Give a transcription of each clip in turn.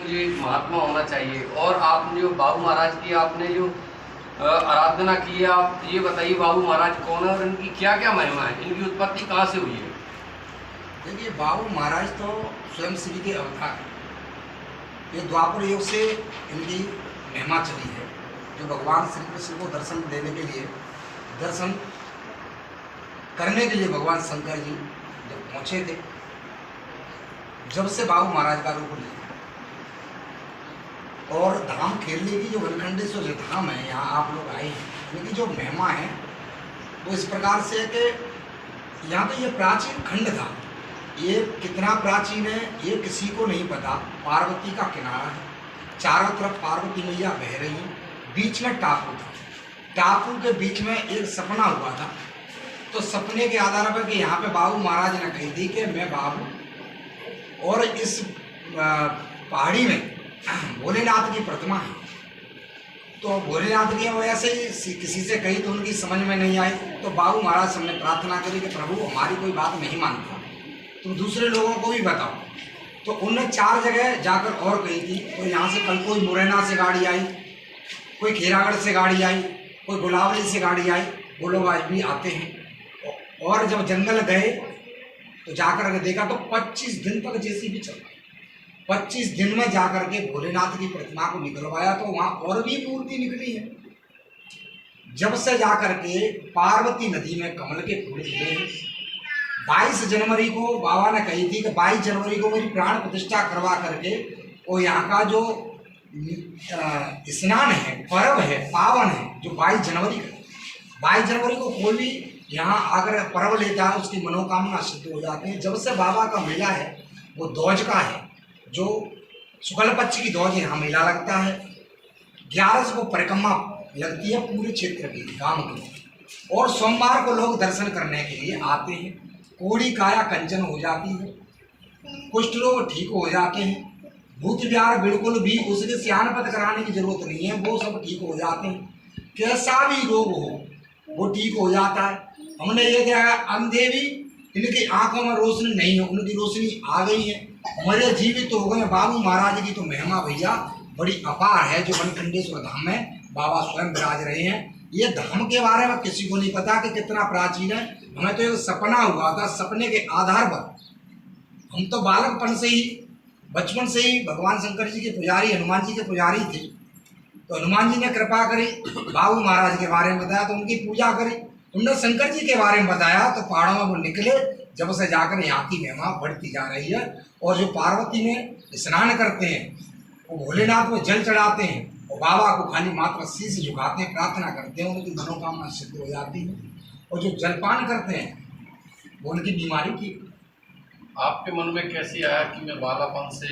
मुझे महात्मा होना चाहिए। और आपने जो बाबू महाराज की आपने जो आराधना की है, आप ये बताइए बाबू महाराज कौन है और इनकी क्या क्या महिमा है, इनकी उत्पत्ति कहाँ से हुई है? देखिए, बाबू महाराज तो स्वयं श्री के अवतार हैं। ये द्वापर युग से इनकी महिमा चली है। जो भगवान श्री कृष्ण को दर्शन देने के लिए, दर्शन करने के लिए भगवान शंकर जी जब पहुँचे थे, जब से बाबू महाराज का रूप लिया। और धाम खेलने की जो वनखंडेश्वर जो धाम है, यहाँ आप लोग आए हैं, इनकी जो महिमा है वो इस प्रकार से है कि यहाँ तो ये प्राचीन खंड था। ये कितना प्राचीन है ये किसी को नहीं पता। पार्वती का किनारा है, चारों तरफ पार्वती मैया बह रही हैं, बीच में टापू था। टापू के बीच में एक सपना हुआ था। तो सपने के आधार पर कि यहाँ पे बाबू महाराज ने कही थी कि मैं बाबू, और इस पहाड़ी में भोलेनाथ की प्रतिमा है। तो भोलेनाथ की वैसे ही किसी से कही तो उनकी समझ में नहीं आई। तो बाबू महाराज से हमने प्रार्थना करी कि प्रभु हमारी कोई बात नहीं मानता, तुम दूसरे लोगों को भी बताओ। तो उनने 4 जगह जाकर और कही थी। तो यहाँ से कल कोई मुरैना से गाड़ी आई, कोई खेरागढ़ से गाड़ी आई, कोई गुलावली से गाड़ी आई। वो लोग आज भी आते हैं। और जब जंगल गए तो जाकर के देखा तो 25 दिन तक जेसीबी चल रहा। 25 दिन में जाकर के भोलेनाथ की प्रतिमा को निकलवाया तो वहाँ और भी मूर्ति निकली है। जब से जाकर के पार्वती नदी में कमल के फूल खिले। 22 जनवरी को बाबा ने कही थी कि 22 जनवरी को मेरी प्राण प्रतिष्ठा करवा करके और यहाँ का जो स्नान है, पर्व है, पावन है, जो 22 जनवरी का, 22 जनवरी को कोई भी यहाँ आकर पर्व लेता है उसकी मनोकामना सिद्ध हो जाती है। जब से बाबा का मेला है वो दौज का है, जो शुक्ल पक्ष की दौज यहाँ मेला लगता है। 11 को परिक्रमा लगती है पूरे क्षेत्र की, गांव की। और सोमवार को लोग दर्शन करने के लिए आते हैं। कोड़ी काया कंचन हो जाती है, कुष्ठ रोग ठीक हो जाते हैं, भूत व्यार बिल्कुल भी उसके स्यानपत कराने की जरूरत नहीं है, वो सब ठीक हो जाते हैं। कैसा भी रोग हो वो ठीक हो जाता है। हमने ये देखा अंधे भी, इनकी आंखों में रोशनी नहीं है, उनकी रोशनी आ गई है, मरे जीवित तो हो गए। बाबू महाराज की तो महिमा भैया बड़ी अपार है। जो वनखंडेश्वर धाम में बाबा स्वयं विराज रहे हैं। ये धाम के बारे में किसी को नहीं पता कि कितना प्राचीन है। हमें तो एक सपना हुआ था, सपने के आधार पर हम तो बालकपन से ही, बचपन से ही भगवान शंकर जी के पुजारी, हनुमान जी के पुजारी थे। तो हनुमान जी ने कृपा करी, बाबू महाराज के बारे में बताया तो उनकी पूजा करी। उन्होंने शंकर जी के बारे में बताया तो पहाड़ों में वो निकले। जब से जाकर यहाँ की महिमा बढ़ती जा रही है। और जो पार्वती में स्नान करते हैं, वो भोलेनाथ में जल चढ़ाते हैं और बाबा को खाली मात्र शीश झुकाते हैं, प्रार्थना करते हैं, उनकी मनोकामना सिद्ध हो जाती है। और जो जलपान करते हैं वो उनकी बीमारी ठीक। आपके मन में कैसे आया कि मैं बालापन से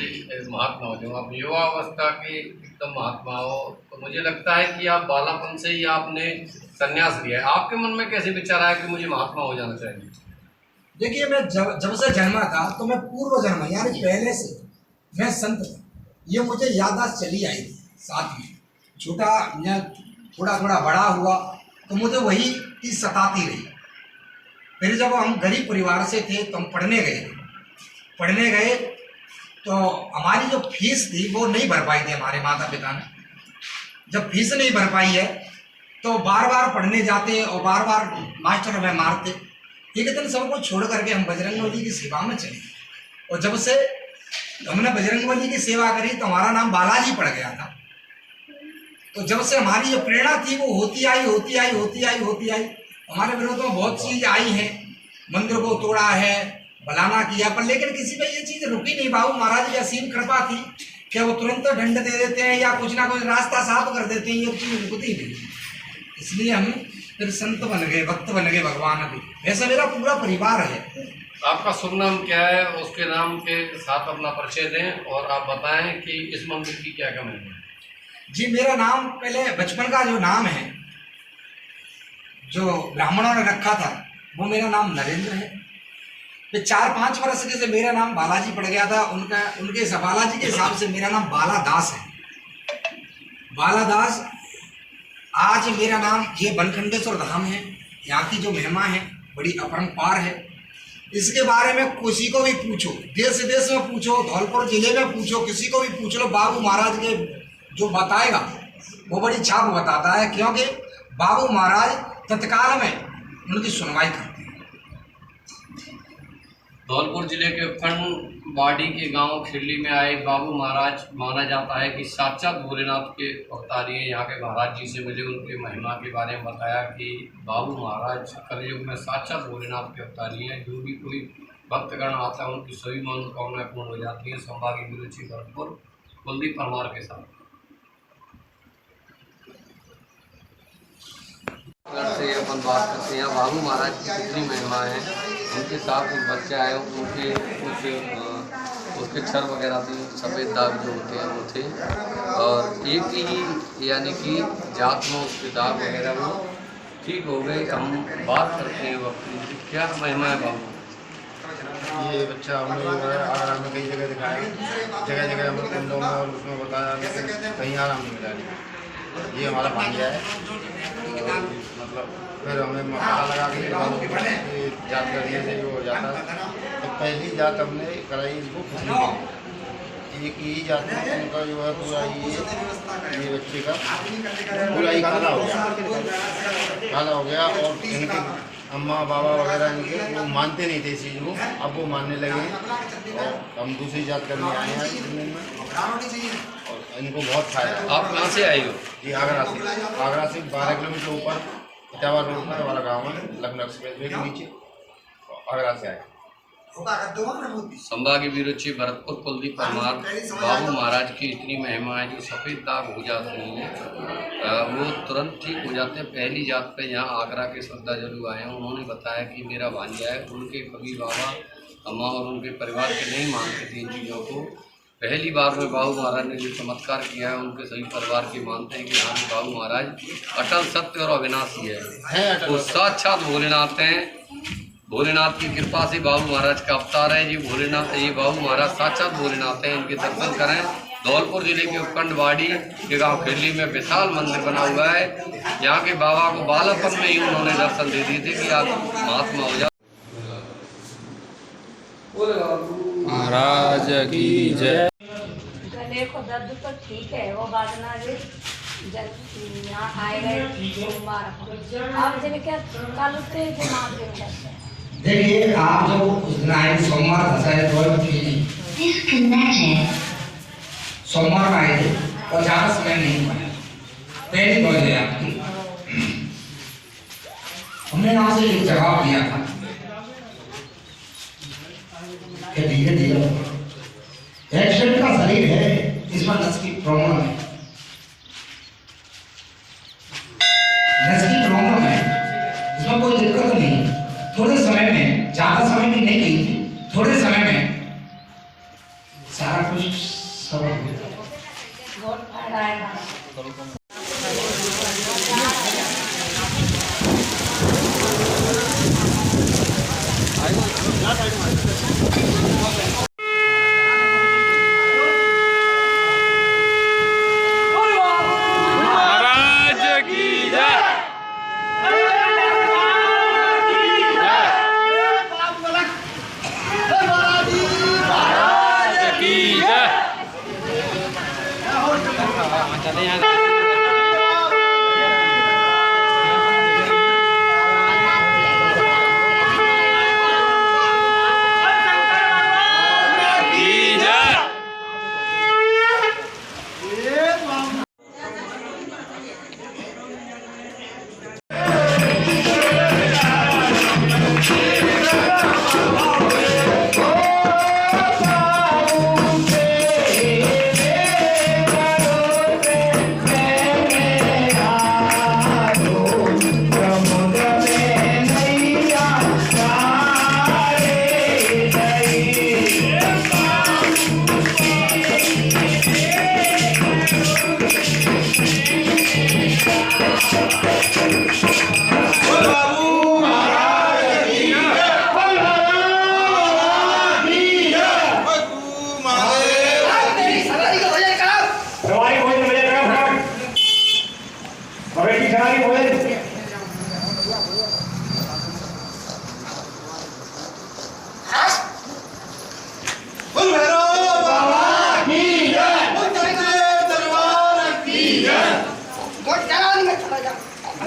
महात्मा हो जाऊँ? आप युवा अवस्था के एकदम महात्मा हो, तो मुझे लगता है कि आप बालापन से ही आपने संन्यास लिया है। आपके मन में कैसे विचार आया कि मुझे महात्मा हो जाना चाहिए? देखिए, मैं जब से जन्मा था तो मैं पूर्व जन्म यानी पहले से मैं संत था। ये मुझे याददाश्त चली आई थी साथ में। छोटा मैं थोड़ा थोड़ा बड़ा हुआ तो मुझे वही चीज़ सताती रही। फिर जब हम गरीब परिवार से थे तो हम पढ़ने गए तो हमारी जो फीस थी वो नहीं भर पाई थी हमारे माता पिता ने। जब फीस नहीं भर पाई है तो बार बार पढ़ने जाते और बार बार मास्टर हमें मारते। एक दिन सबको छोड़ करके हम बजरंगबली की सेवा में चले। और जब से हमने बजरंगबली की सेवा करी तो हमारा नाम बालाजी पड़ गया था। तो जब से हमारी जो प्रेरणा थी वो होती आई। हमारे विरोध में बहुत चीज आई है, मंदिर को तोड़ा है, भलाना किया, पर लेकिन किसी पे ये चीज रुकी नहीं। बाबू महाराज की असीम कृपा थी कि वो तुरंत दंड दे देते हैं या कुछ ना कुछ रास्ता साफ कर देते हैं, ये चीज रुकती नहीं। इसलिए हम फिर संत बन गए, भक्त बन गए भगवान के। ऐसा मेरा पूरा परिवार है। आपका शुभ नाम क्या है? उसके नाम के साथ अपना परिचय दें और आप बताएं कि इस मंदिर की क्या क्या महिमा है। जी, मेरा नाम पहले बचपन का जो नाम है जो ब्राह्मणों ने रखा था वो मेरा नाम नरेंद्र है। फिर 4-5 वर्ष के से मेरा नाम बालाजी पड़ गया था। उनके बालाजी के हिसाब से मेरा नाम बालादास है। बालादास आज मेरा नाम, ये वनखंडेश्वर धाम है, यहाँ की जो महिमा है बड़ी अपरंपार है। इसके बारे में किसी को भी पूछो, देश विदेश में पूछो, धौलपुर जिले में पूछो, किसी को भी पूछ लो, बाबू महाराज के जो बताएगा वो बड़ी छाप बताता है, क्योंकि बाबू महाराज तत्काल में उनकी सुनवाई करते हैं। धौलपुर जिले के उपखंड बाड़ी के गांव खिरली में आए बाबू महाराज माना जाता है कि साक्षात भोलेनाथ के अवतारी हैं। यहाँ के महाराज जी से मिले, उनके महिमा के बारे में बताया कि बाबू महाराज कलयुग में साक्षात भोलेनाथ के अवतारी हैं। जो भी कोई भक्तगण आता है उनकी सभी मनोकामनाएं पूर्ण हो जाती हैं। संभागी विरुचि भरतपुर कुलदीप परमार के साथ। अगर से अपन बात करते हैं बाबू महाराज की कितनी महिमा है, उनके साथ एक बच्चा है, उनके कुछ उसके क्षर वगैरह भी सफ़ेद दाग जो होते हैं वो थे, और एक ही यानी कि जात में उसके दाग वगैरह वो ठीक हो गए। हम बात करते हैं वक्त की क्या महिमा है बाबू। ये बच्चा हमने जो है आगरा में कई जगह दिखाया, जगह जगह हमें कुंडों में और उसमें बताया, लेकिन कहीं आराम नहीं मिला। ये हमारा भांजा है, मतलब फिर हमें पता लगा कि जात करने से जो हो जाता है, तो पहली जात हमने कराई इसको खुशबू की। एक ही जात में उनका जो है पूरा ये बच्चे का पूरा ही काला हो गया, और इनके अम्मा बाबा वगैरह इनके वो मानते नहीं थे इस चीज़ को, अब वो मानने लगे हैं, और हम दूसरी जात करने आए हैं में, और इनको बहुत फायदा। आप कहाँ से आए हो? जी आगरा से 12 किलोमीटर ऊपर इटावा रोड पर हमारा गाँव है, लखनऊ एक्सप्रेसवे के नीचे, आगरा से आए। संभागी विरुचि भरतपुर कुलदीप परमार। बाबू महाराज की इतनी महिमा है, जो सफ़ेद दाग हो जाते हैं वो तुरंत ठीक हो जाते हैं। पहली जात पे यहाँ आगरा के श्रद्धालु आए हैं, उन्होंने बताया कि मेरा भांजा है, उनके कभी बाबा अम्मा और उनके परिवार के नहीं मानते थे इन चीज़ों को। पहली बार में बाबू महाराज ने जो चमत्कार किया है, उनके सभी परिवार के मानते हैं कि हाँ बाबू महाराज अटल सत्य और अविनाशी है, वो साक्षात भोलेनाथ हैं। भोलेनाथ की कृपा से बाबू महाराज का अवतार है जी भोलेनाथ। ये बाबू महाराज साक्षात भोलेनाथ हैं, इनके दर्शन करें। धौलपुर जिले के उपखंड बाड़ी के गांव खिरली में विशाल मंदिर बना हुआ है। यहाँ के बाबा को बालापन में ही उन्होंने दर्शन दे दिए थे कि आप महात्मा हो जाए। महाराज की जय। गले को दर्द तो ठीक है, वो बात ना जो यहाँ आए गए सोमवार आप जब क्या कल उठते हैं जो मार दे जाते हैं। देखिए आप जो उस दिन आए सोमवार दशहरे सोमवार में आए थे और ज़्यादा समय नहीं हुआ, पहली दौड़ है आपकी। हमने यहाँ से एक जवाब दिया था कि धीरे धीरे एक्सीडेंट का शरीर है, इसमें नस की प्रॉब्लम है, नस की प्रॉब्लम है, इसमें कोई दिक्कत नहीं। थोड़े समय में, ज़्यादा समय भी नहीं गई थी, थोड़े समय में सारा कुछ सब बहुत फायदा है।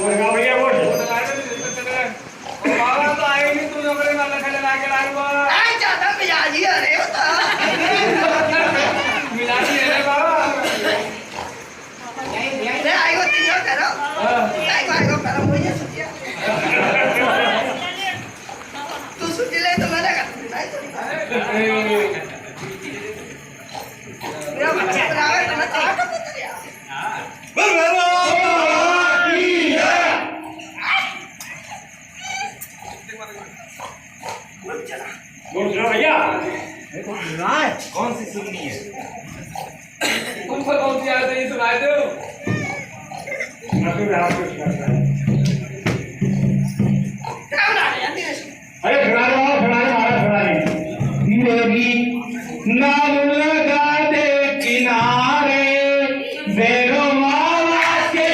भैया बोल बाबा तो आए नहीं, तू नौकरी वाला खड़े लाके लाऊंगा। ज्यादा मिजाजी आ रहे होता मिलाती है रे बाबा। रे आएगो तीनों करो, आएगो करो मुझे सुतिया। तू सुती ले तो मैंने कर मेरा बच्चा बनावे तो मैं तेरा कर देती है। बोल भैया कौन सी सुननी है? तुम पर कौन सी आयत है ये सुनाए दो। क्या बना रहे हैं दिनेश? अरे सुना रहे नाम लगा दे किनारे बेरो मावा के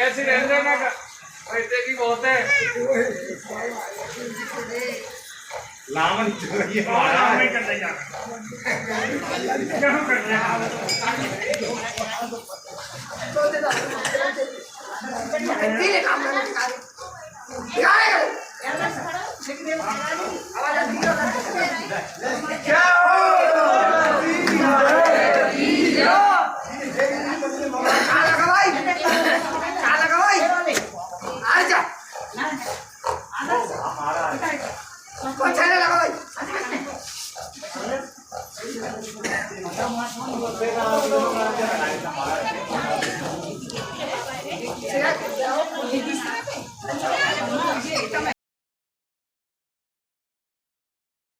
ऐसी रहने ना पैसे की बहुत है। लावन चाहिए नहीं करते क्या Yeah.